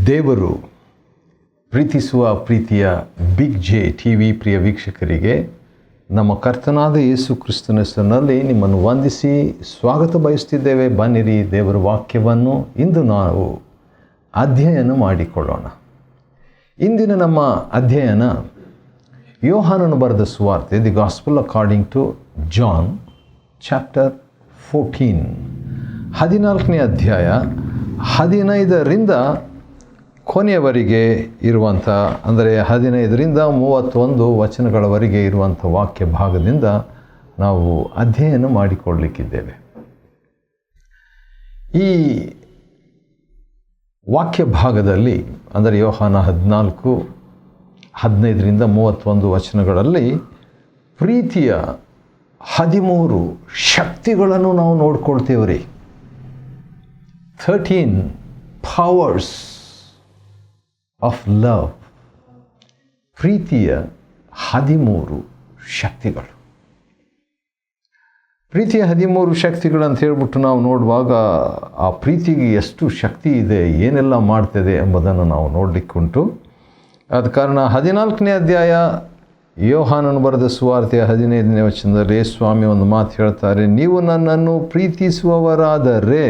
ದೇವರು ಪ್ರೀತಿಸುವ ಪ್ರೀತಿಯ ಬಿಗ್ ಜೆ ಟಿ ವಿ ಪ್ರಿಯ ವೀಕ್ಷಕರಿಗೆ ನಮ್ಮ ಕರ್ತನಾದ ಯೇಸು ಕ್ರಿಸ್ತನ ಹೆಸರಿನಲ್ಲಿ ನಿಮ್ಮನ್ನು ವಂದಿಸಿ ಸ್ವಾಗತ ಬಯಸ್ತಿದ್ದೇವೆ. ಬನ್ನಿರಿ, ದೇವರ ವಾಕ್ಯವನ್ನು ಇಂದು ನಾವು ಅಧ್ಯಯನ ಮಾಡಿಕೊಳ್ಳೋಣ. ಇಂದಿನ ನಮ್ಮ ಅಧ್ಯಯನ ಯೋಹಾನನು ಬರೆದ ಸುವಾರ್ತೆ, the gospel according to John chapter 14, 14ನೇ ಅಧ್ಯಾಯ 15ರಿಂದ ಕೊನೆಯವರೆಗೆ ಇರುವಂಥ, ಅಂದರೆ 15ರಿಂದ 31 ವಚನಗಳವರೆಗೆ ಇರುವಂಥ ವಾಕ್ಯ ಭಾಗದಿಂದ ನಾವು ಅಧ್ಯಯನ ಮಾಡಿಕೊಳ್ಳಲಿಕ್ಕಿದ್ದೇವೆ. ಈ ವಾಕ್ಯ ಭಾಗದಲ್ಲಿ, ಅಂದರೆ ಯೋಹಾನ 14, 15ರಿಂದ 31 ವಚನಗಳಲ್ಲಿ ಪ್ರೀತಿಯ 13 ಶಕ್ತಿಗಳನ್ನು ನಾವು ನೋಡ್ಕೊಳ್ತೇವೆ ರೀ. 13 powers ಆಫ್ ಲವ್, ಪ್ರೀತಿಯ 13 ಶಕ್ತಿಗಳು. ಪ್ರೀತಿಯ 13 ಶಕ್ತಿಗಳು ಅಂತ ಹೇಳ್ಬಿಟ್ಟು ನಾವು ನೋಡುವಾಗ ಆ ಪ್ರೀತಿಗೆ ಎಷ್ಟು ಶಕ್ತಿ ಇದೆ, ಏನೆಲ್ಲ ಮಾಡ್ತದೆ ಎಂಬುದನ್ನು ನಾವು ನೋಡಲಿಕ್ಕುಂಟು. ಆದ ಕಾರಣ 14ನೇ ಅಧ್ಯಾಯ ಯೋಹಾನನು ಬರೆದ ಸುವಾರ್ತೆಯ 15ನೇ ವಚನದಲ್ಲಿ ಸ್ವಾಮಿ ಒಂದು ಮಾತು ಹೇಳ್ತಾರೆ, ನೀವು ನನ್ನನ್ನು ಪ್ರೀತಿಸುವವರಾದರೆ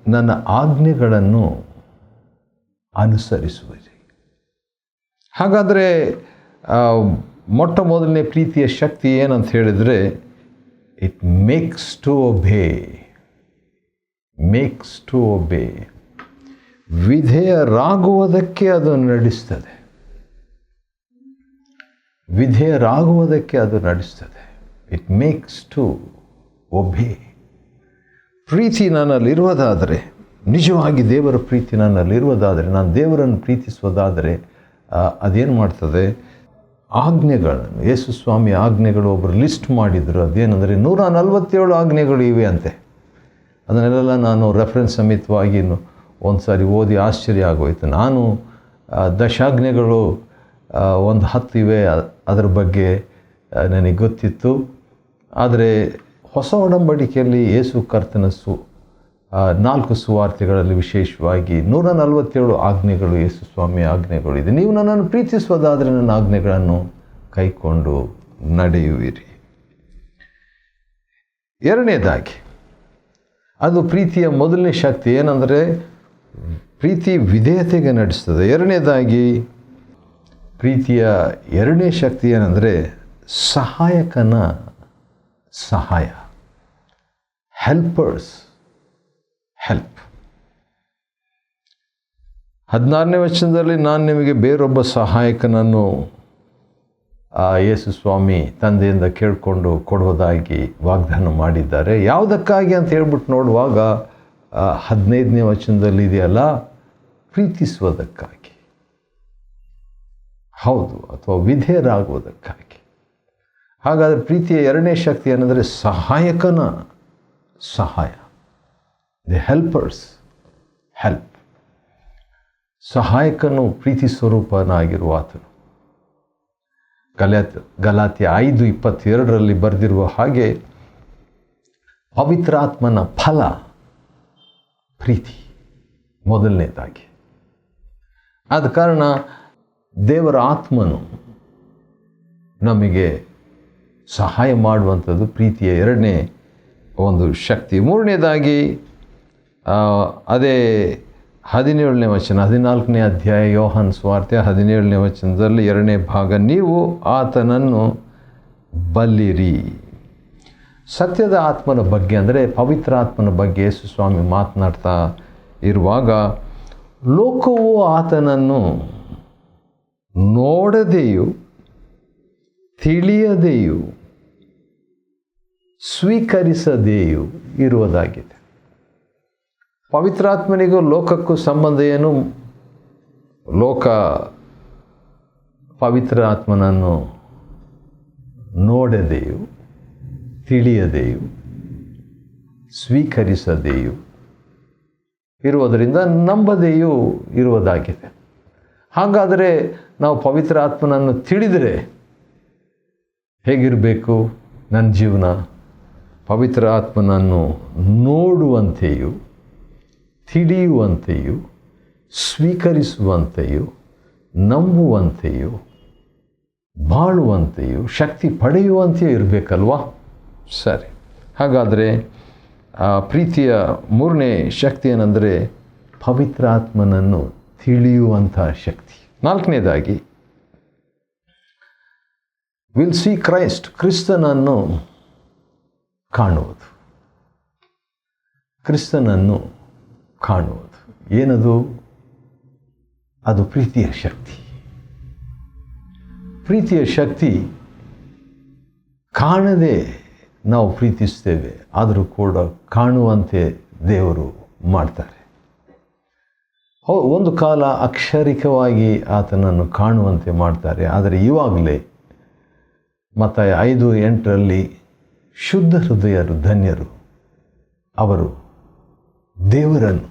ನನ್ನ ಆಜ್ಞೆಗಳನ್ನು ಅನುಸರಿಸುವಿರಿ. ಹಾಗಾದರೆ ಮೊಟ್ಟ ಮೊದಲನೇ ಪ್ರೀತಿಯ ಶಕ್ತಿ ಏನಂತ ಹೇಳಿದರೆ, ಇಟ್ ಮೇಕ್ಸ್ ಟು ಒಬೇ, ವಿಧೇಯರಾಗುವುದಕ್ಕೆ ಅದು ನಡೆಸ್ತದೆ. It makes to obey. ಪ್ರೀತಿ ನನ್ನಲ್ಲಿರುವುದಾದರೆ, ನಿಜವಾಗಿ ದೇವರ ಪ್ರೀತಿ ನನ್ನಲ್ಲಿರುವುದಾದರೆ, ನಾನು ದೇವರನ್ನು ಪ್ರೀತಿಸುವುದಾದರೆ ಅದೇನು ಮಾಡ್ತದೆ? ಆಜ್ಞೆಗಳನ್ನು, ಯೇಸು ಸ್ವಾಮಿ ಆಜ್ಞೆಗಳು ಒಬ್ಬರು ಲಿಸ್ಟ್ ಮಾಡಿದರು. ಅದೇನೆಂದರೆ 147 ಆಜ್ಞೆಗಳು ಇವೆ ಅಂತೆ. ಅದನ್ನೆಲ್ಲ ನಾನು ರೆಫರೆನ್ಸ್ ಸಮೇತವಾಗಿ ಒಂದು ಸಾರಿ ಓದಿ ಆಶ್ಚರ್ಯ ಆಗೋಯ್ತು. ನಾನು ದಶಾಜ್ಞೆಗಳು ಒಂದು 10 ಇವೆ, ಅದರ ಬಗ್ಗೆ ನನಗೆ ಗೊತ್ತಿತ್ತು. ಆದರೆ ಹೊಸ ಒಡಂಬಡಿಕೆಯಲ್ಲಿ ಯೇಸು ಕರ್ತನ 4 ಸುವಾರ್ತೆಗಳಲ್ಲಿ ವಿಶೇಷವಾಗಿ 147 ಆಜ್ಞೆಗಳು, ಯೇಸು ಸ್ವಾಮಿಯ ಆಜ್ಞೆಗಳು ಇದೆ. ನೀವು ನನ್ನನ್ನು ಪ್ರೀತಿಸುವುದಾದರೆ ನನ್ನ ಆಜ್ಞೆಗಳನ್ನು ಕೈಕೊಂಡು ನಡೆಯುವಿರಿ. ಎರಡನೇದಾಗಿ, ಅದು ಪ್ರೀತಿಯ ಮೊದಲನೇ ಶಕ್ತಿ ಏನಂದರೆ ಪ್ರೀತಿ ವಿಧೇಯತೆಗೆ ನಡೆಸ್ತದೆ. ಎರಡನೇದಾಗಿ, ಪ್ರೀತಿಯ ಎರಡನೇ ಶಕ್ತಿ ಏನಂದರೆ ಸಹಾಯಕನ ಸಹಾಯ, ಹೆಲ್ಪ್. 16ನೇ ವಚನದಲ್ಲಿ ನಾನು ನಿಮಗೆ ಬೇರೊಬ್ಬ ಸಹಾಯಕನನ್ನು ಯೇಸು ಸ್ವಾಮಿ ತಂದೆಯಿಂದ ಕೇಳಿಕೊಂಡು ಕೊಡುವುದಾಗಿ ವಾಗ್ದಾನ ಮಾಡಿದ್ದಾರೆ. ಯಾವುದಕ್ಕಾಗಿ ಅಂತ ಹೇಳ್ಬಿಟ್ಟು ನೋಡುವಾಗ 15ನೇ ವಚನದಲ್ಲಿ ಇದೆಯಲ್ಲ, ಪ್ರೀತಿಸುವುದಕ್ಕಾಗಿ, ಹೌದು, ಅಥವಾ ವಿಧೇಯರಾಗುವುದಕ್ಕಾಗಿ. ಹಾಗಾದರೆ ಪ್ರೀತಿಯ ಎರಡನೇ ಶಕ್ತಿ ಏನಂದರೆ ಸಹಾಯಕನ ಸಹಾಯ, ದಿ ಹೆಲ್ಪ್. ಸಹಾಯಕನು ಪ್ರೀತಿ ಸ್ವರೂಪನಾಗಿರುವ ಆತನು. ಗಲಾತ್ಯ 5:22 ಬರೆದಿರುವ ಹಾಗೆ ಪವಿತ್ರಾತ್ಮನ ಫಲ ಪ್ರೀತಿ ಮೊದಲನೇದಾಗಿ. ಆದ ಕಾರಣ ದೇವರ ಆತ್ಮನು ನಮಗೆ ಸಹಾಯ ಮಾಡುವಂಥದ್ದು ಪ್ರೀತಿಯ ಎರಡನೇ ಒಂದು ಶಕ್ತಿ. ಮೂರನೇದಾಗಿ, ಅದೇ 17ನೇ ವಚನ, 14ನೇ ಅಧ್ಯಾಯ ಯೋಹಾನ ಸುವಾರ್ತೆ 17ನೇ ವಚನದಲ್ಲಿ 2ನೇ ಭಾಗ, ನೀವು ಆತನನ್ನು ಬಲ್ಲಿರಿ. ಸತ್ಯದ ಆತ್ಮನ ಬಗ್ಗೆ, ಅಂದರೆ ಪವಿತ್ರ ಆತ್ಮನ ಬಗ್ಗೆ ಯೇಸು ಸ್ವಾಮಿ ಮಾತನಾಡ್ತಾ ಇರುವಾಗ, ಲೋಕವು ಆತನನ್ನು ನೋಡದೆಯೂ ತಿಳಿಯದೆಯೂ ಸ್ವೀಕರಿಸದೆಯೂ ಇರುವುದಾಗಿದೆ. ಪವಿತ್ರಾತ್ಮನಿಗೂ ಲೋಕಕ್ಕೂ ಸಂಬಂಧ ಏನು? ಲೋಕ ಪವಿತ್ರ ಆತ್ಮನನ್ನು ನೋಡದೆಯೂ ತಿಳಿಯದೆಯೂ ಸ್ವೀಕರಿಸದೆಯೂ ಇರುವುದರಿಂದ ನಂಬದೆಯೂ ಇರುವುದಾಗಿದೆ. ಹಾಗಾದರೆ ನಾವು ಪವಿತ್ರ ಆತ್ಮನನ್ನು ತಿಳಿದರೆ ಹೇಗಿರಬೇಕು ನನ್ನ ಜೀವನ? ಪವಿತ್ರ ಆತ್ಮನನ್ನು ನೋಡುವಂತೆಯೂ ತಿಳಿಯುವಂತೆಯೂ ಸ್ವೀಕರಿಸುವಂತೆಯೂ ನಂಬುವಂತೆಯೂ ಬಾಳುವಂತೆಯೂ ಶಕ್ತಿ ಪಡೆಯುವಂತೆಯೂ ಇರಬೇಕಲ್ವಾ? ಸರಿ, ಹಾಗಾದರೆ ಆ ಪ್ರೀತಿಯ ಮೂರನೇ ಶಕ್ತಿ ಏನಂದರೆ ಪವಿತ್ರಾತ್ಮನನ್ನು ತಿಳಿಯುವಂಥ ಶಕ್ತಿ. ನಾಲ್ಕನೇದಾಗಿ ವಿಲ್ ಸಿ ಕ್ರೈಸ್ಟ್, ಕ್ರಿಸ್ತನನ್ನು ಕಾಣುವುದು. ಕ್ರಿಸ್ತನನ್ನು ಕಾಣುವುದು ಏನದು? ಅದು ಪ್ರೀತಿಯ ಶಕ್ತಿ. ಪ್ರೀತಿಯ ಶಕ್ತಿ ಕಾಣದೆ ನಾವು ಪ್ರೀತಿಸ್ತೇವೆ, ಆದರೂ ಕೂಡ ಕಾಣುವಂತೆ ದೇವರು ಮಾಡ್ತಾರೆ. ಒಂದು ಕಾಲ ಅಕ್ಷರಿಕವಾಗಿ ಆತನನ್ನು ಕಾಣುವಂತೆ ಮಾಡ್ತಾರೆ, ಆದರೆ ಇವಾಗಲೇ ಮತ್ತಾಯ 5:8 ಶುದ್ಧ ಹೃದಯರು ಧನ್ಯರು, ಅವರು ದೇವರನ್ನು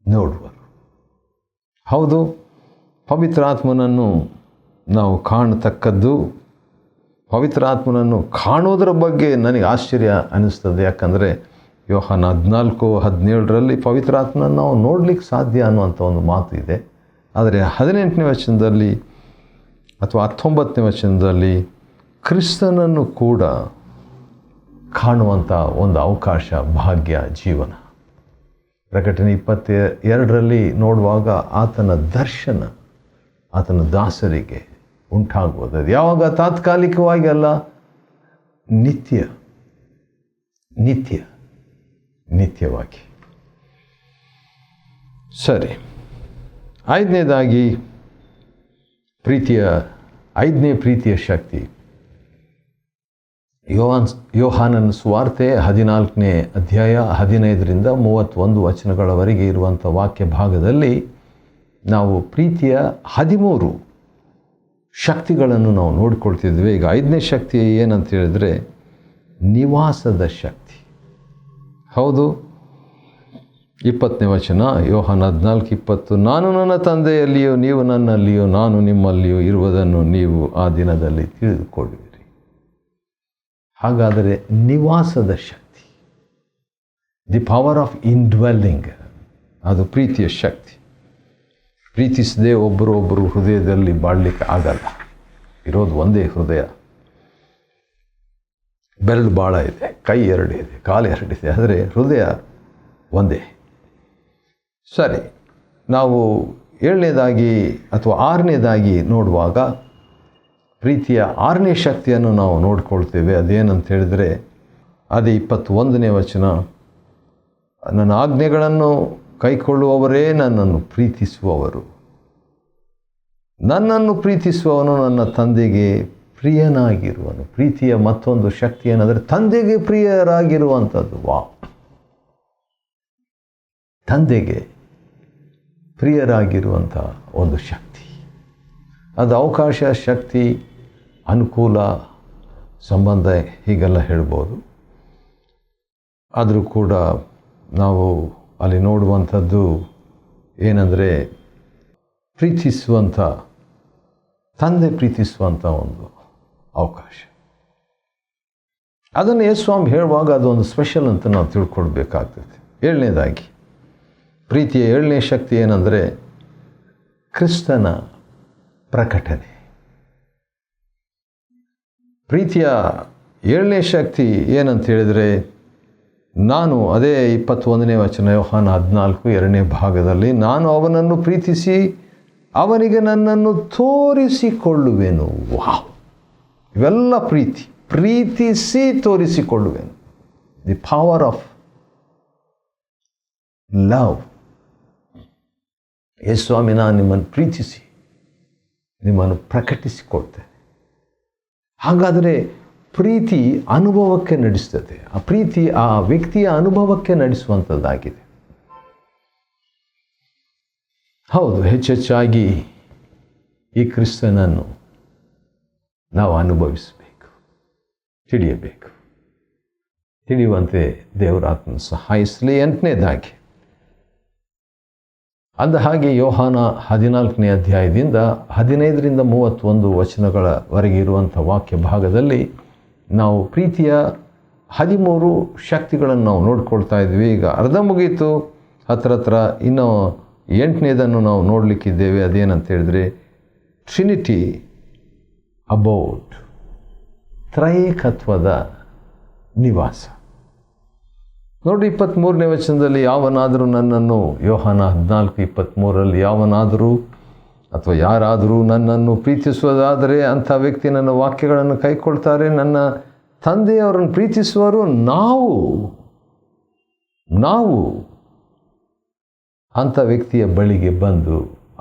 ನೋಡುವರು. ಹೌದು, ಪವಿತ್ರಾತ್ಮನನ್ನು ನಾವು ಕಾಣತಕ್ಕದ್ದು. ಪವಿತ್ರಾತ್ಮನನ್ನು ಕಾಣೋದರ ಬಗ್ಗೆ ನನಗೆ ಆಶ್ಚರ್ಯ ಅನ್ನಿಸ್ತದೆ. ಯಾಕಂದರೆ ಯೋಹಾನ 14:17 ಪವಿತ್ರಾತ್ಮನನ್ನು ನಾವು ನೋಡಲಿಕ್ಕೆ ಸಾಧ್ಯ ಅನ್ನುವಂಥ ಒಂದು ಮಾತು ಇದೆ. ಆದರೆ 18ನೇ ವಚನದಲ್ಲಿ ಅಥವಾ 19ನೇ ವಚನದಲ್ಲಿ ಕ್ರಿಸ್ತನನ್ನು ಕೂಡ ಕಾಣುವಂಥ ಒಂದು ಅವಕಾಶ, ಭಾಗ್ಯ, ಜೀವನ. ಪ್ರಕಟಣೆ 22 ನೋಡುವಾಗ ಆತನ ದರ್ಶನ ಆತನ ದಾಸರಿಗೆ ಉಂಟಾಗುವುದು. ಅದು ಯಾವಾಗ? ತಾತ್ಕಾಲಿಕವಾಗಿ ಅಲ್ಲ, ನಿತ್ಯವಾಗಿ. ಸರಿ, 5ನೇದಾಗಿ ಐದನೇ ಪ್ರೀತಿಯ ಶಕ್ತಿ. ಯೋಹಾನನ ಸುವಾರ್ತೆ 14ನೇ ಅಧ್ಯಾಯ 15ರಿಂದ 31 ವಚನಗಳವರೆಗೆ ಇರುವಂಥ ವಾಕ್ಯ ಭಾಗದಲ್ಲಿ ನಾವು ಪ್ರೀತಿಯ 13 ಶಕ್ತಿಗಳನ್ನು ನಾವು ನೋಡಿಕೊಳ್ತಿದ್ವಿ. ಈಗ 5ನೇ ಶಕ್ತಿ ಏನಂತ ಹೇಳಿದರೆ ನಿವಾಸದ ಶಕ್ತಿ. ಹೌದು, 20ನೇ ವಚನ ಯೋಹಾನ 14:20 ನಾನು ನನ್ನ ತಂದೆಯಲ್ಲಿಯೂ ನೀವು ನನ್ನಲ್ಲಿಯೂ ನಾನು ನಿಮ್ಮಲ್ಲಿಯೂ ಇರುವುದನ್ನು ನೀವು ಆ ದಿನದಲ್ಲಿ ತಿಳಿದುಕೊಳ್ಳುವಿರಿ. ಹಾಗಾದರೆ ನಿವಾಸದ ಶಕ್ತಿ, ದಿ ಪವರ್ ಆಫ್ ಇನ್ಡ್ವೆಲ್ಲಿಂಗ್, ಅದು ಪ್ರೀತಿಯ ಶಕ್ತಿ. ಪ್ರೀತಿಸದೆ ಒಬ್ಬರೊಬ್ಬರು ಹೃದಯದಲ್ಲಿ ಬಾಳಲಿಕ್ಕೆ ಆಗಲ್ಲ. ಇರೋದು ಒಂದೇ ಹೃದಯ. ಬೆರಳು ಭಾಳ ಇದೆ, ಕೈ 2 ಇದೆ, ಕಾಲು 2 ಇದೆ, ಆದರೆ ಹೃದಯ ಒಂದೇ. ಸರಿ, ನಾವು 7ನೇದಾಗಿ ಅಥವಾ 6ನೇದಾಗಿ ನೋಡುವಾಗ ಪ್ರೀತಿಯ 6ನೇ ಶಕ್ತಿಯನ್ನು ನಾವು ನೋಡ್ಕೊಳ್ತೇವೆ. ಅದೇನಂತ ಹೇಳಿದರೆ ಅದೇ 21ನೇ ವಚನ, ನನ್ನ ಆಜ್ಞೆಗಳನ್ನು ಕೈಕೊಳ್ಳುವವರೇ ನನ್ನನ್ನು ಪ್ರೀತಿಸುವವರು. ನನ್ನನ್ನು ಪ್ರೀತಿಸುವವನು ನನ್ನ ತಂದೆಗೆ ಪ್ರಿಯನಾಗಿರುವನು. ಪ್ರೀತಿಯ ಮತ್ತೊಂದು ಶಕ್ತಿ ಏನಂದರೆ ತಂದೆಗೆ ಪ್ರಿಯರಾಗಿರುವಂಥದ್ದು. ತಂದೆಗೆ ಪ್ರಿಯರಾಗಿರುವಂಥ ಒಂದು ಶಕ್ತಿ. ಅದು ಅವಕಾಶ, ಶಕ್ತಿ, ಅನುಕೂಲ, ಸಂಬಂಧ ಹೀಗೆಲ್ಲ ಹೇಳ್ಬೋದು. ಆದರೂ ಕೂಡ ನಾವು ಅಲ್ಲಿ ನೋಡುವಂಥದ್ದು ಏನಂದರೆ ತಂದೆ ಪ್ರೀತಿಸುವಂಥ ಒಂದು ಅವಕಾಶ. ಅದನ್ನು ಯೇಸುಸ್ವಾಮಿ ಹೇಳುವಾಗ ಅದೊಂದು ಸ್ಪೆಷಲ್ ಅಂತ ನಾವು ತಿಳ್ಕೊಳ್ಬೇಕಾಗ್ತದೆ. 7ನೇದಾಗಿ ಪ್ರೀತಿಯ 7ನೇ ಶಕ್ತಿ ಏನಂದರೆ ಕ್ರಿಸ್ತನ ಪ್ರಕಟಣೆ. ಪ್ರೀತಿಯ 7ನೇ ಶಕ್ತಿ ಏನಂತ ಹೇಳಿದರೆ ನಾನು ಅದೇ 21ನೇ ವಚನ ಯೋಹಾನ 14 2ನೇ ಭಾಗದಲ್ಲಿ ನಾನು ಅವನನ್ನು ಪ್ರೀತಿಸಿ ಅವನಿಗೆ ನನ್ನನ್ನು ತೋರಿಸಿಕೊಳ್ಳುವೆನು. ವಾವ್, ಇವೆಲ್ಲ ಪ್ರೀತಿಸಿ ತೋರಿಸಿಕೊಳ್ಳುವೆನು. The power of love. Yesu ಸ್ವಾಮಿ, ನಾನು ನಿಮ್ಮನ್ನು ಪ್ರೀತಿಸಿ ನಿಮ್ಮನ್ನು ಪ್ರಕಟಿಸಿಕೊಳ್ತೇನೆ. ಹಾಗಾದರೆ ಪ್ರೀತಿ ಅನುಭವಕ್ಕೆ ನಡೆಸ್ತದೆ. ಆ ಪ್ರೀತಿ ಆ ವ್ಯಕ್ತಿಯ ಅನುಭವಕ್ಕೆ ನಡೆಸುವಂಥದ್ದಾಗಿದೆ. ಹೌದು, ಹೆಚ್ಚೆಚ್ಚಾಗಿ ಈ ಕ್ರಿಸ್ತನನ್ನು ನಾವು ಅನುಭವಿಸಬೇಕು, ತಿಳಿಯುವಂತೆ ದೇವರಾತ್ಮ ಸಹಾಯಿಸಲಿ. 8ನೇದಾಗಿ ಅಂದ ಹಾಗೆ ಯೋಹಾನ 14ನೇ ಅಧ್ಯಾಯದಿಂದ 15ರಿಂದ 31 ವಚನಗಳವರೆಗೆ ಇರುವಂಥ ವಾಕ್ಯ ಭಾಗದಲ್ಲಿ ನಾವು ಪ್ರೀತಿಯ 13 ಶಕ್ತಿಗಳನ್ನು ನಾವು ನೋಡ್ಕೊಳ್ತಾ ಇದ್ವಿ. ಈಗ ಅರ್ಧ ಮುಗೀತು, ಹತ್ರ ಇನ್ನೂ 8ನೇದನ್ನು ನಾವು ನೋಡಲಿಕ್ಕಿದ್ದೇವೆ. ಅದೇನಂತ ಹೇಳಿದರೆ ಟ್ರಿನಿಟಿ ಅಬೌಟ್, ತ್ರೈಕತ್ವದ ನಿವಾಸ. ನೋಡಿ 23ನೇ ವಚನದಲ್ಲಿ, ಯಾವನಾದರೂ ನನ್ನನ್ನು, ಯೋಹಾನ 14:23 ಯಾವನಾದರೂ ಅಥವಾ ಯಾರಾದರೂ ನನ್ನನ್ನು ಪ್ರೀತಿಸುವುದಾದರೆ ಅಂಥ ವ್ಯಕ್ತಿ ನನ್ನ ವಾಕ್ಯಗಳನ್ನು ಕೈಕೊಳ್ತಾರೆ, ನನ್ನ ತಂದೆಯವರನ್ನು ಪ್ರೀತಿಸುವರು. ನಾವು ಅಂಥ ವ್ಯಕ್ತಿಯ ಬಳಿಗೆ ಬಂದು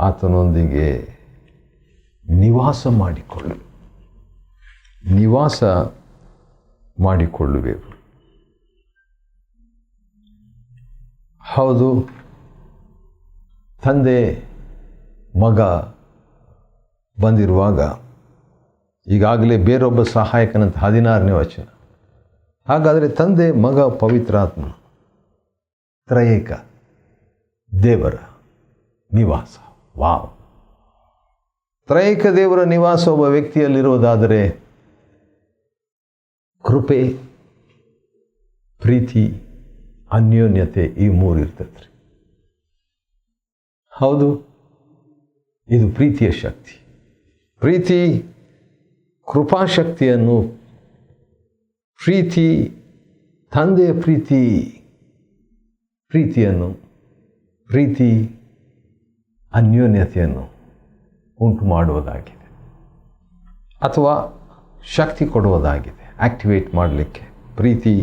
ಆತನೊಂದಿಗೆ ನಿವಾಸ ಮಾಡಿಕೊಳ್ಳುವೆವು. ಹೌದು, ತಂದೆ ಮಗ ಬಂದಿರುವಾಗ ಈಗಾಗಲೇ ಬೇರೊಬ್ಬ ಸಹಾಯಕನಂತ 16ನೇ ವಚನ. ಹಾಗಾದರೆ ತಂದೆ ಮಗ ಪವಿತ್ರಾತ್ಮ ತ್ರಯೇಕ ದೇವರ ನಿವಾಸ. ವಾವ್! ತ್ರಯೇಕ ದೇವರ ನಿವಾಸ ಒಬ್ಬ ವ್ಯಕ್ತಿಯಲ್ಲಿರುವುದಾದರೆ ಕೃಪೆ, ಪ್ರೀತಿ, ಅನ್ಯೋನ್ಯತೆ ಈ 3 ಇರ್ತೈತೆ ರೀ. ಹೌದು, ಇದು ಪ್ರೀತಿಯ ಶಕ್ತಿ. ಪ್ರೀತಿ ಕೃಪಾಶಕ್ತಿಯನ್ನು, ತಂದೆಯ ಪ್ರೀತಿಯನ್ನು, ಅನ್ಯೋನ್ಯತೆಯನ್ನು ಉಂಟು ಮಾಡುವುದಾಗಿದೆ ಅಥವಾ ಶಕ್ತಿ ಕೊಡುವುದಾಗಿದೆ, ಆಕ್ಟಿವೇಟ್ ಮಾಡಲಿಕ್ಕೆ. ಪ್ರೀತಿ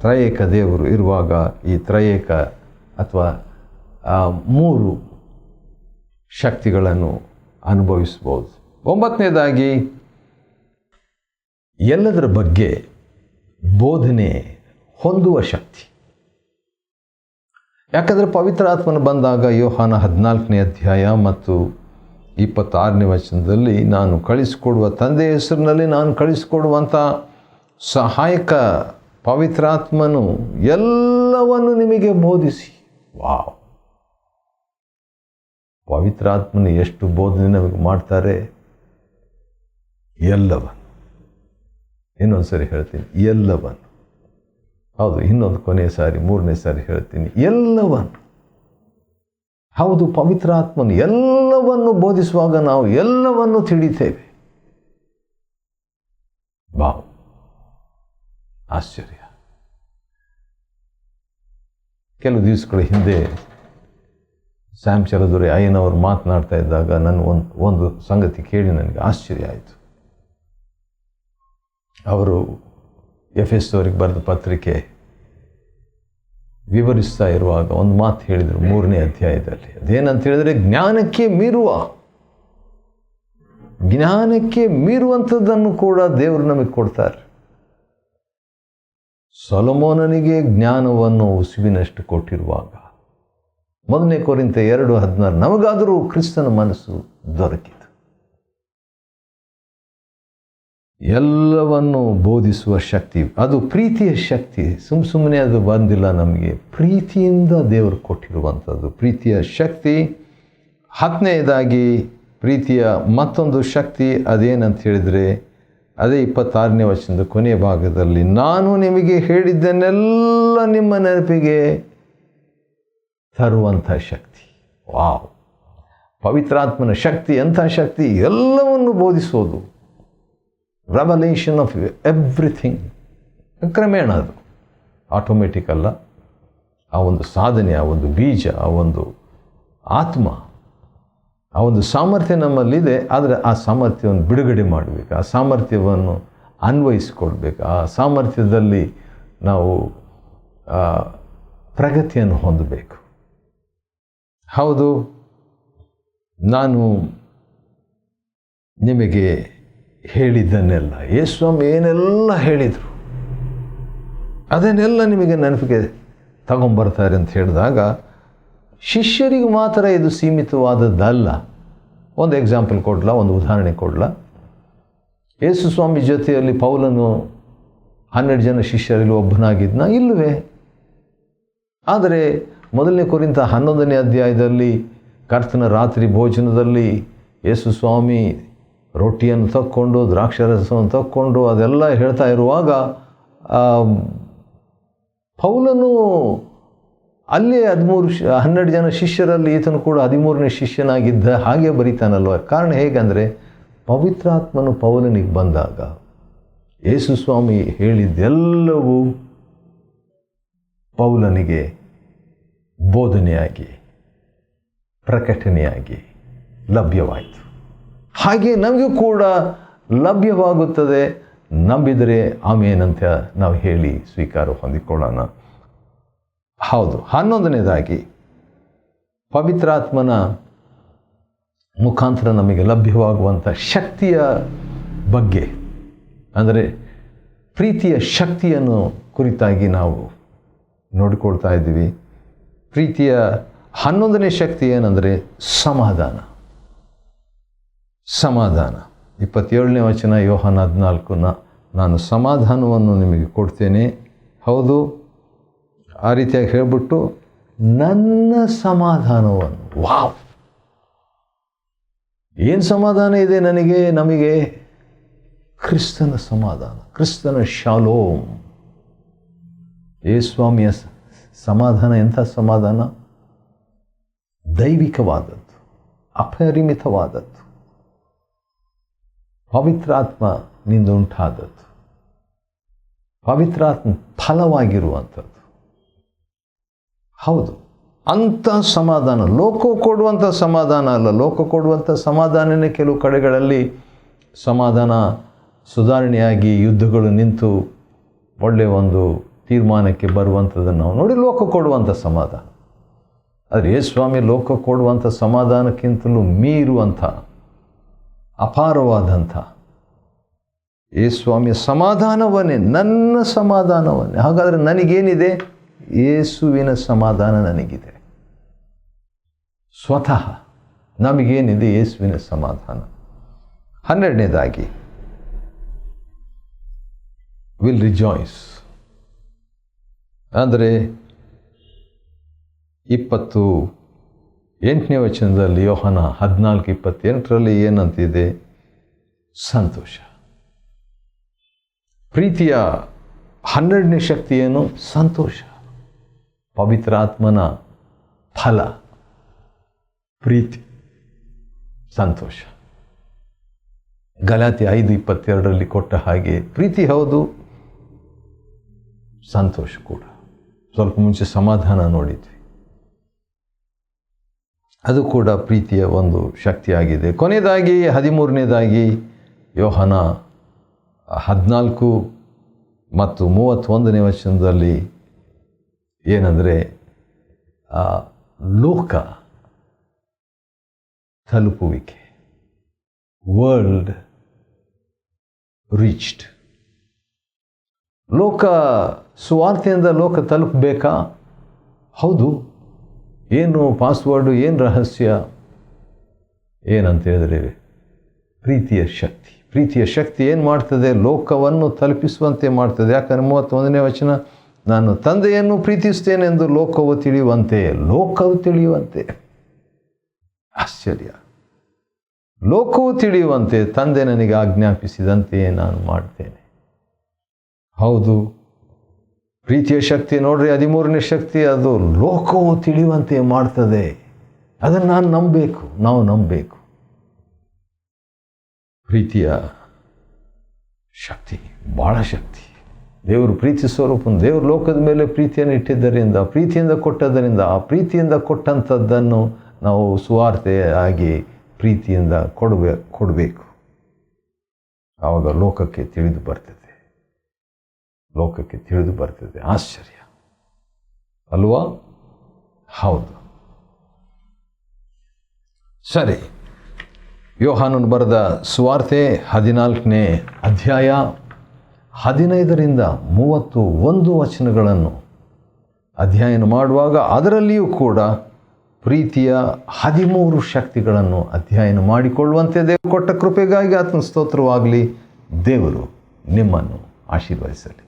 ತ್ರಯೇಕ ದೇವರು ಇರುವಾಗ ಈ ತ್ರಯೇಕ ಅಥವಾ 3 ಶಕ್ತಿಗಳನ್ನು ಅನುಭವಿಸ್ಬೋದು. 9ನೇದಾಗಿ ಎಲ್ಲದರ ಬಗ್ಗೆ ಬೋಧನೆ ಹೊಂದುವ ಶಕ್ತಿ. ಯಾಕಂದರೆ ಪವಿತ್ರಾತ್ಮನ ಬಂದಾಗ ಯೋಹಾನ 14ನೇ ಅಧ್ಯಾಯ ಮತ್ತು 26ನೇ ವಚನದಲ್ಲಿ, ನಾನು ಕಳಿಸಿಕೊಡುವ ತಂದೆಯ ಹೆಸರಿನಲ್ಲಿ ನಾನು ಕಳಿಸಿಕೊಡುವಂಥ ಸಹಾಯಕ ಪವಿತ್ರಾತ್ಮನು ಎಲ್ಲವನ್ನು ನಿಮಗೆ ಬೋಧಿಸಿ. ವಾವ್! ಪವಿತ್ರಾತ್ಮನು ಎಷ್ಟು ಬೋಧನೆ ನಮಗೆ ಮಾಡ್ತಾರೆ. ಎಲ್ಲವನ್ನು, ಇನ್ನೊಂದು ಸರಿ ಹೇಳ್ತೀನಿ, ಎಲ್ಲವನ್ನು. ಹೌದು, ಇನ್ನೊಂದು ಕೊನೆಯ ಸಾರಿ, 3ನೇ ಸಾರಿ ಹೇಳ್ತೀನಿ, ಎಲ್ಲವನ್ನು. ಹೌದು, ಪವಿತ್ರಾತ್ಮನು ಎಲ್ಲವನ್ನು ಬೋಧಿಸುವಾಗ ನಾವು ಎಲ್ಲವನ್ನು ತಿಳಿತೇವೆ. ವಾವ್! ಆಶ್ಚರ್ಯ. ಕೆಲವು ದಿವಸಗಳ ಹಿಂದೆ ಸ್ಯಾಮ್ ಚಲದುರೆ ಅಯ್ಯನವರು ಮಾತನಾಡ್ತಾ ಇದ್ದಾಗ ನನ್ನ ಒಂದು ಸಂಗತಿ ಕೇಳಿ ನನಗೆ ಆಶ್ಚರ್ಯ ಆಯಿತು. ಅವರು ಎಫೆಸದವರಿಗೆ ಬರೆದ ಪತ್ರಿಕೆ ವಿವರಿಸ್ತಾ ಇರುವಾಗ ಒಂದು ಮಾತು ಹೇಳಿದರು 3ನೇ ಅಧ್ಯಾಯದಲ್ಲಿ. ಅದೇನಂತ ಹೇಳಿದರೆ, ಜ್ಞಾನಕ್ಕೆ ಮೀರುವಂಥದ್ದನ್ನು ಕೂಡ ದೇವರು ನಮಗೆ ಕೊಡ್ತಾರೆ. ಸೊಲೊಮೋನನಿಗೆ ಜ್ಞಾನವನ್ನು ಉಸುಬಿನಷ್ಟು ಕೊಟ್ಟಿರುವಾಗ, 1 ಕೊರಿಂಥ 2:16, ನಮಗಾದರೂ ಕ್ರಿಸ್ತನ ಮನಸ್ಸು ದೊರಕಿತು. ಎಲ್ಲವನ್ನು ಬೋಧಿಸುವ ಶಕ್ತಿ, ಅದು ಪ್ರೀತಿಯ ಶಕ್ತಿ. ಸುಮ್ಮನೆ ಅದು ಬಂದಿಲ್ಲ ನಮಗೆ, ಪ್ರೀತಿಯಿಂದ ದೇವರು ಕೊಟ್ಟಿರುವಂಥದ್ದು ಪ್ರೀತಿಯ ಶಕ್ತಿ. 10ನೇದಾಗಿ ಪ್ರೀತಿಯ ಮತ್ತೊಂದು ಶಕ್ತಿ ಅದೇನಂತ ಹೇಳಿದರೆ, ಅದೇ 26ನೇ ವಚನದ ಕೊನೆಯ ಭಾಗದಲ್ಲಿ, ನಾನು ನಿಮಗೆ ಹೇಳಿದ್ದನ್ನೆಲ್ಲ ನಿಮ್ಮ ನೆನಪಿಗೆ ತರುವಂಥ ಶಕ್ತಿ. ವಾವ್! ಪವಿತ್ರಾತ್ಮನ ಶಕ್ತಿ ಎಂಥ ಶಕ್ತಿ! ಎಲ್ಲವನ್ನು ಬೋಧಿಸೋದು, ರೆವಲೇಷನ್ ಆಫ್ ಎವ್ರಿಥಿಂಗ್. ಕ್ರಮೇಣ ಅದು ಆಟೋಮೆಟಿಕ್ ಅಲ್ಲ. ಆ ಒಂದು ಸಾಧನೆ, ಆ ಒಂದು ಬೀಜ, ಆ ಒಂದು ಆತ್ಮ, ಆ ಒಂದು ಸಾಮರ್ಥ್ಯ ನಮ್ಮಲ್ಲಿದೆ. ಆದರೆ ಆ ಸಾಮರ್ಥ್ಯವನ್ನು ಬಿಡುಗಡೆ ಮಾಡಬೇಕು, ಆ ಸಾಮರ್ಥ್ಯವನ್ನು ಅನ್ವಯಿಸಿಕೊಳ್ಬೇಕು, ಆ ಸಾಮರ್ಥ್ಯದಲ್ಲಿ ನಾವು ಪ್ರಗತಿಯನ್ನು ಹೊಂದಬೇಕು. ಹೌದು, ನಾನು ನಿಮಗೆ ಹೇಳಿದ್ದನ್ನೆಲ್ಲ, ಯೇಸುಸ್ವಾಮಿ ಏನೆಲ್ಲ ಹೇಳಿದರು ಅದನ್ನೆಲ್ಲ ನಿಮಗೆ ನೆನಪಿಗೆ ತಗೊಂಬರ್ತಾರೆ ಅಂತ ಹೇಳಿದಾಗ, ಶಿಷ್ಯರಿಗೆ ಮಾತ್ರ ಇದು ಸೀಮಿತವಾದದ್ದಲ್ಲ. ಒಂದು ಎಕ್ಸಾಂಪಲ್ ಕೊಡಲ, ಒಂದು ಉದಾಹರಣೆ ಕೊಡಲ. ಯೇಸುಸ್ವಾಮಿ ಜೊತೆಯಲ್ಲಿ ಪೌಲನು 12 ಜನ ಶಿಷ್ಯರಲ್ಲಿ ಒಬ್ಬನಾಗಿದ್ನ? ಇಲ್ಲವೇ. ಆದರೆ 1 ಕೊರಿಂಥ 11ನೇ ಅಧ್ಯಾಯದಲ್ಲಿ ಕರ್ತನ ರಾತ್ರಿ ಭೋಜನದಲ್ಲಿ ಯೇಸುಸ್ವಾಮಿ ರೊಟ್ಟಿಯನ್ನು ತಕ್ಕೊಂಡು ದ್ರಾಕ್ಷಾರಸವನ್ನು ತಕ್ಕೊಂಡು ಅದೆಲ್ಲ ಹೇಳ್ತಾ ಇರುವಾಗ ಪೌಲನು ಅಲ್ಲೇ 12 ಜನ ಶಿಷ್ಯರಲ್ಲಿ ಈತನು ಕೂಡ 13ನೇ ಶಿಷ್ಯನಾಗಿದ್ದ ಹಾಗೆ ಬರೀತಾನಲ್ವ. ಕಾರಣ ಹೇಗಂದರೆ ಪವಿತ್ರಾತ್ಮನು ಪೌಲನಿಗೆ ಬಂದಾಗ ಯೇಸು ಸ್ವಾಮಿ ಹೇಳಿದ್ದೆಲ್ಲವೂ ಪೌಲನಿಗೆ ಬೋಧನೆಯಾಗಿ ಪ್ರಕಟಣೆಯಾಗಿ ಲಭ್ಯವಾಯಿತು. ಹಾಗೆ ನಮಗೂ ಕೂಡ ಲಭ್ಯವಾಗುತ್ತದೆ. ನಂಬಿದರೆ ಆಮೇನಂತ ನಾವು ಹೇಳಿ ಸ್ವೀಕಾರ ಹೊಂದಿಕೊಳ್ಳೋಣ. ಹೌದು. 11ನೇದಾಗಿ ಪವಿತ್ರಾತ್ಮನ ಮುಖಾಂತರ ನಮಗೆ ಲಭ್ಯವಾಗುವಂಥ ಶಕ್ತಿಯ ಬಗ್ಗೆ, ಅಂದರೆ ಪ್ರೀತಿಯ ಶಕ್ತಿಯನ್ನು ಕುರಿತಾಗಿ ನಾವು ನೋಡಿಕೊಳ್ತಾ ಇದ್ದೀವಿ. ಪ್ರೀತಿಯ 11ನೇ ಶಕ್ತಿ ಏನಂದರೆ ಸಮಾಧಾನ. 27ನೇ ವಚನ ಯೋಹಾನ 14, ನಾನು ಸಮಾಧಾನವನ್ನು ನಿಮಗೆ ಕೊಡ್ತೇನೆ. ಹೌದು, ಆ ರೀತಿಯಾಗಿ ಹೇಳಿಬಿಟ್ಟು ನನ್ನ ಸಮಾಧಾನವನ್ನು. ವಾವ್! ಏನು ಸಮಾಧಾನ ಇದೆ ನಮಗೆ? ಕ್ರಿಸ್ತನ ಸಮಾಧಾನ, ಕ್ರಿಸ್ತನ ಶಾಲೋಮ್. ಯೇಸುಸ್ವಾಮಿಯ ಸಮಾಧಾನ ಎಂಥ ಸಮಾಧಾನ? ದೈವಿಕವಾದದ್ದು, ಅಪರಿಮಿತವಾದದ್ದು, ಪವಿತ್ರಾತ್ಮನಿಂದ ಉಂಟಾದದ್ದು, ಪವಿತ್ರಾತ್ಮ ಫಲವಾಗಿರುವಂಥದ್ದು. ಹೌದು, ಅಂಥ ಸಮಾಧಾನ ಲೋಕ ಕೊಡುವಂಥ ಸಮಾಧಾನ ಅಲ್ಲ. ಲೋಕ ಕೊಡುವಂಥ ಸಮಾಧಾನನೇ ಕೆಲವು ಕಡೆಗಳಲ್ಲಿ ಸಮಾಧಾನ ಸುಧಾರಣೆಯಾಗಿ ಯುದ್ಧಗಳು ನಿಂತು ಒಳ್ಳೆಯ ಒಂದು ತೀರ್ಮಾನಕ್ಕೆ ಬರುವಂಥದ್ದನ್ನು ನಾವು ನೋಡಿ ಲೋಕ ಕೊಡುವಂಥ ಸಮಾಧಾನ. ಆದರೆ ಯೇಸುಸ್ವಾಮಿ ಲೋಕ ಕೊಡುವಂಥ ಸಮಾಧಾನಕ್ಕಿಂತಲೂ ಮೀರುವಂಥ ಅಪಾರವಾದಂಥ ಯೇಸುಸ್ವಾಮಿಯ ಸಮಾಧಾನವನ್ನೇ, ನನ್ನ ಸಮಾಧಾನವನ್ನೇ. ಹಾಗಾದರೆ ನನಗೇನಿದೆ? ಯೇಸುವಿನ ಸಮಾಧಾನ ನನಗಿದೆ. ಸ್ವತಃ ನಮಗೇನಿದೆ? ಯೇಸುವಿನ ಸಮಾಧಾನ. 12ನೇದಾಗಿ ವಿಲ್ ರಿಜಾಯ್ಸ್, ಅಂದರೆ 28ನೇ ವಚನದಲ್ಲಿ ಯೋಹಾನ 14:28ರಲ್ಲಿ ಏನಂತಿದೆ? ಸಂತೋಷ. ಪ್ರೀತಿಯ 12ನೇ ಶಕ್ತಿ ಏನು? ಸಂತೋಷ. ಪವಿತ್ರಾತ್ಮನ ಫಲ ಪ್ರೀತಿ, ಸಂತೋಷ. ಗಲಾತ್ಯ 5:22ರಲ್ಲಿ ಕೊಟ್ಟ ಹಾಗೆ ಪ್ರೀತಿ ಹೌದು, ಸಂತೋಷ ಕೂಡ. ಸ್ವಲ್ಪ ಮುಂಚೆ ಸಮಾಧಾನ ನೋಡಿದ್ವಿ, ಅದು ಕೂಡ ಪ್ರೀತಿಯ ಒಂದು ಶಕ್ತಿಯಾಗಿದೆ. ಕೊನೆಯದಾಗಿ 13ನೇದಾಗಿ ಯೋಹಾನ 14 ಮತ್ತು 31ನೇ ವಚನದಲ್ಲಿ ಏನಂದರೆ ಲೋಕ ತಲುಪುವಿಕೆ, ವರ್ಲ್ಡ್ ರೀಚ್ಡ್. ಲೋಕ ಸುವಾರ್ತೆಯಿಂದ ಲೋಕ ತಲುಪಬೇಕಾ? ಹೌದು. ಏನು ಪಾಸ್ವರ್ಡು, ಏನು ರಹಸ್ಯ? ಏನಂತ ಹೇಳಿದರೆ ಪ್ರೀತಿಯ ಶಕ್ತಿ. ಪ್ರೀತಿಯ ಶಕ್ತಿ ಏನು ಮಾಡ್ತದೆ? ಲೋಕವನ್ನು ತಲುಪಿಸುವಂತೆ ಮಾಡ್ತದೆ. ಯಾಕಂದರೆ 31ನೇ ವಚನ, ನಾನು ತಂದೆಯನ್ನು ಪ್ರೀತಿಸ್ತೇನೆಂದು ಲೋಕವು ತಿಳಿಯುವಂತೆ. ಲೋಕವು ತಿಳಿಯುವಂತೆ. ಆಶ್ಚರ್ಯ. ಲೋಕವು ತಿಳಿಯುವಂತೆ ತಂದೆ ನನಗೆ ಆಜ್ಞಾಪಿಸಿದಂತೆಯೇ ನಾನು ಮಾಡ್ತೇನೆ. ಹೌದು, ಪ್ರೀತಿಯ ಶಕ್ತಿ ನೋಡ್ರಿ, 13ನೇ ಶಕ್ತಿ, ಅದು ಲೋಕವು ತಿಳಿಯುವಂತೆ ಮಾಡ್ತದೆ. ಅದನ್ನು ನಾನು ನಂಬಬೇಕು, ನಾವು ನಂಬಬೇಕು. ಪ್ರೀತಿಯ ಶಕ್ತಿ ಭಾಳ ಶಕ್ತಿ. ದೇವರು ಪ್ರೀತಿ ಸ್ವರೂಪನು. ದೇವರು ಲೋಕದ ಮೇಲೆ ಪ್ರೀತಿಯನ್ನು ಇಟ್ಟಿದ್ದರಿಂದ, ಪ್ರೀತಿಯಿಂದ ಕೊಟ್ಟದ್ದರಿಂದ, ಆ ಪ್ರೀತಿಯಿಂದ ಕೊಟ್ಟಂಥದ್ದನ್ನು ನಾವು ಸುವಾರ್ತೆ ಆಗಿ ಪ್ರೀತಿಯಿಂದ ಕೊಡಬೇಕು. ಆವಾಗ ಲೋಕಕ್ಕೆ ತಿಳಿದು ಬರ್ತದೆ. ಆಶ್ಚರ್ಯ ಅಲ್ವಾ? ಹೌದು. ಸರಿ, ಯೋಹಾನನು ಬರೆದ ಸುವಾರ್ತೆ 14ನೇ ಅಧ್ಯಾಯ 15ರಿಂದ 31 ವಚನಗಳನ್ನು ಅಧ್ಯಯನ ಮಾಡುವಾಗ ಅದರಲ್ಲಿಯೂ ಕೂಡ ಪ್ರೀತಿಯ 13 ಶಕ್ತಿಗಳನ್ನು ಅಧ್ಯಯನ ಮಾಡಿಕೊಳ್ಳುವಂತೆ ದೇವರು ಕೊಟ್ಟ ಕೃಪೆಗಾಗಿ ಆತನ ಸ್ತೋತ್ರವಾಗಲಿ. ದೇವರು ನಿಮ್ಮನ್ನು ಆಶೀರ್ವದಿಸಲಿ.